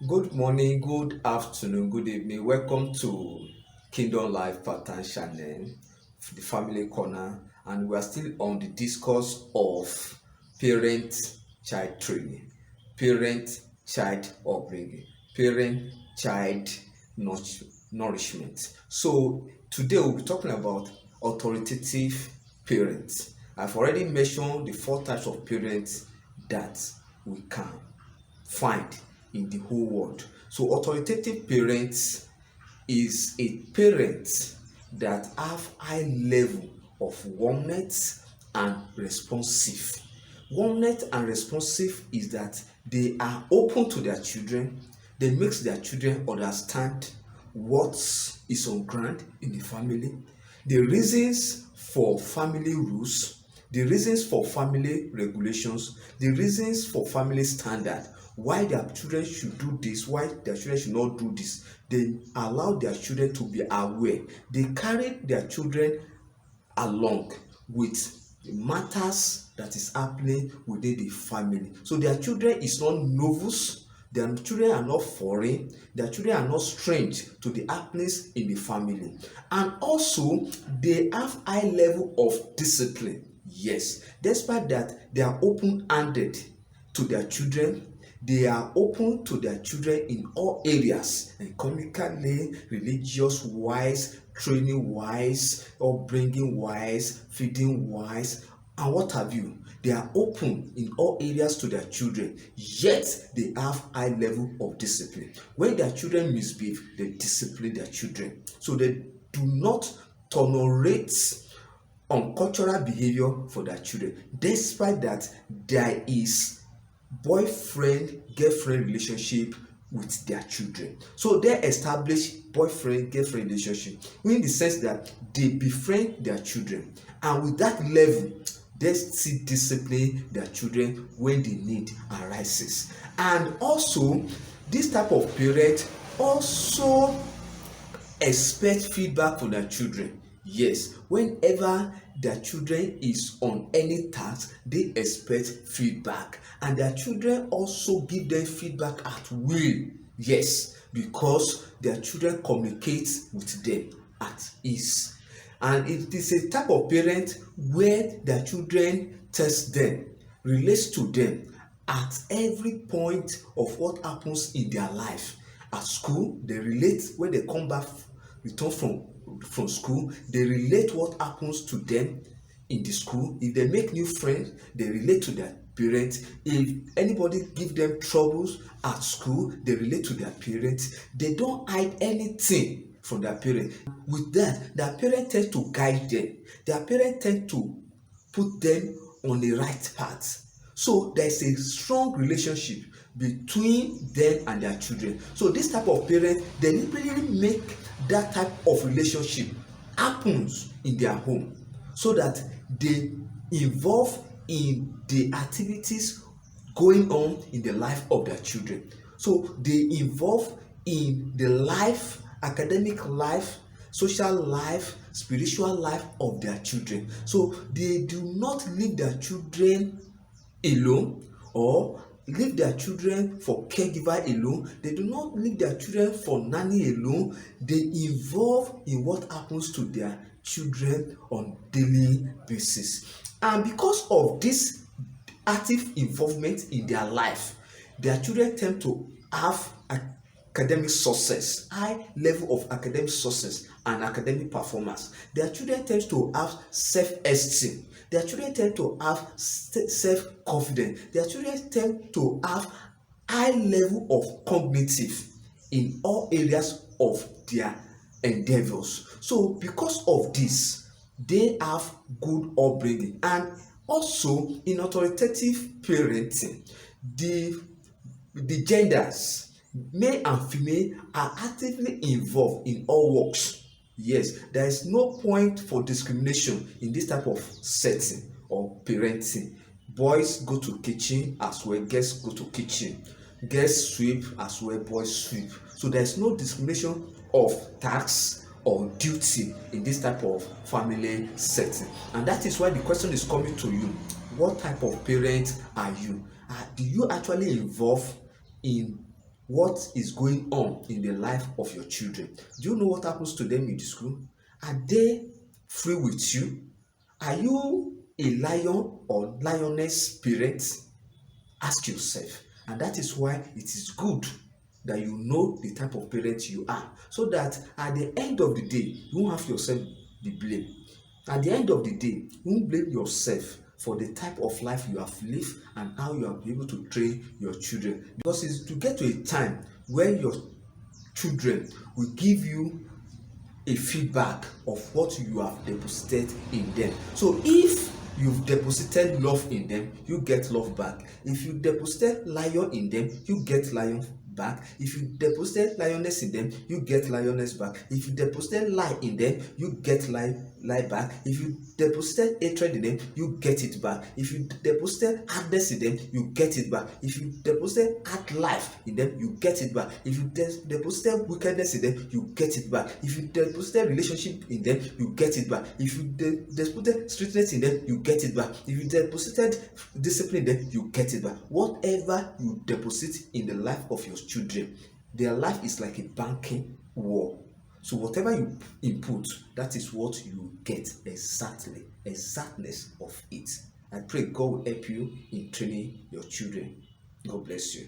Good morning, good afternoon, good evening. Welcome to Kingdom Life Pattern Channel, the Family Corner, and we are still on the discourse of parent-child training, parent-child upbringing, parent-child nourishment. So today we'll be talking about authoritative parents. I've already mentioned the four types of parents that we can find in the whole world. So authoritative parents is a parent that have high level of warmth and responsive. Warmth and responsive is that they are open to their children. They make their children understand what is on ground in the family, the reasons for family rules, the reasons for family regulations, the reasons for family standard, why their children should do this, why their children should not do this. They allow their children to be aware. They carry their children along with matters that is happening within the family. So their children is not novice, their children are not foreign, their children are not strange to the happenings in the family. And also they have high level of discipline. Yes, despite that, they are open-handed to their children. They are open to their children in all areas, economically, religious wise, training wise, upbringing wise, feeding wise, and what have you. They are open in all areas to their children, yet they have high level of discipline. When their children misbehave, they discipline their children. So they do not tolerate uncultural behavior for their children, despite that there is boyfriend girlfriend relationship with their children. So they establish boyfriend girlfriend relationship in the sense that they befriend their children, and with that level they still discipline their children when the need arises. And also this type of parent also expect feedback from their children. Yes, whenever their children is on any task, they expect feedback, and their children also give them feedback at will. Yes, because their children communicate with them at ease. And it is a type of parent where their children test them, relates to them at every point of what happens in their life. At school, they relate. When they come back, return from school, they relate what happens to them in the school. If they make new friends, they relate to their parents. If anybody give them troubles at school, they relate to their parents. They don't hide anything from their parents. With that, their parents tend to guide them. Their parents tend to put them on the right path. So there's a strong relationship between them and their children. So this type of parents deliberately make that type of relationship happens in their home, so that they involve in the activities going on in the life of their children. So they involve in the life, academic life, social life, spiritual life of their children. So they do not leave their children alone, or leave their children for caregiver alone. They do not leave their children for nanny alone. They involve in what happens to their children on daily basis. And because of this active involvement in their life, their children tend to have academic success, high level of academic success and academic performance. Their children tend to have self-esteem. Their children tend to have self-confidence. Their children tend to have high level of cognitive in all areas of their endeavors. So because of this, they have good upbringing. And also in authoritative parenting, the genders, male and female, are actively involved in all works. Yes, there is no point for discrimination in this type of setting or parenting. Boys go to kitchen as well, girls go to kitchen. Girls sweep as well, boys sweep. So there is no discrimination of tasks or duty in this type of family setting. And that is why the question is coming to you: what type of parent are you? Do you actually involve in what is going on in the life of your children. Do you know what happens to them in the school? Are they free with you? Are you a lion or lioness parent? Ask yourself. And that is why it is good that you know the type of parent you are, so that at the end of the day, you won't have yourself be blamed. At the end of the day, you won't blame yourself for the type of life you have lived and how you have been able to train your children. Because it's to get to a time where your children will give you a feedback of what you have deposited in them. So if you've deposited love in them, you get love back. If you deposited lion in them, you get lion back. If you deposited lioness in them, you get lioness back. If you deposited lie in them, you get lie back. If you deposited hatred in them, you get it back. If you deposited hardness in them, you get it back. If you deposited hard life in them, you get it back. If you deposited wickedness in them, you get it back. If you deposited relationship in them, you get it back. If you deposited strictness in them, you get it back. If you deposited discipline in them, you get it back. Whatever you deposit in the life of your children, their life is like a banking wall. So whatever you input, that is what you get exactly, exactness of it. I pray God will help you in training your children. God bless you.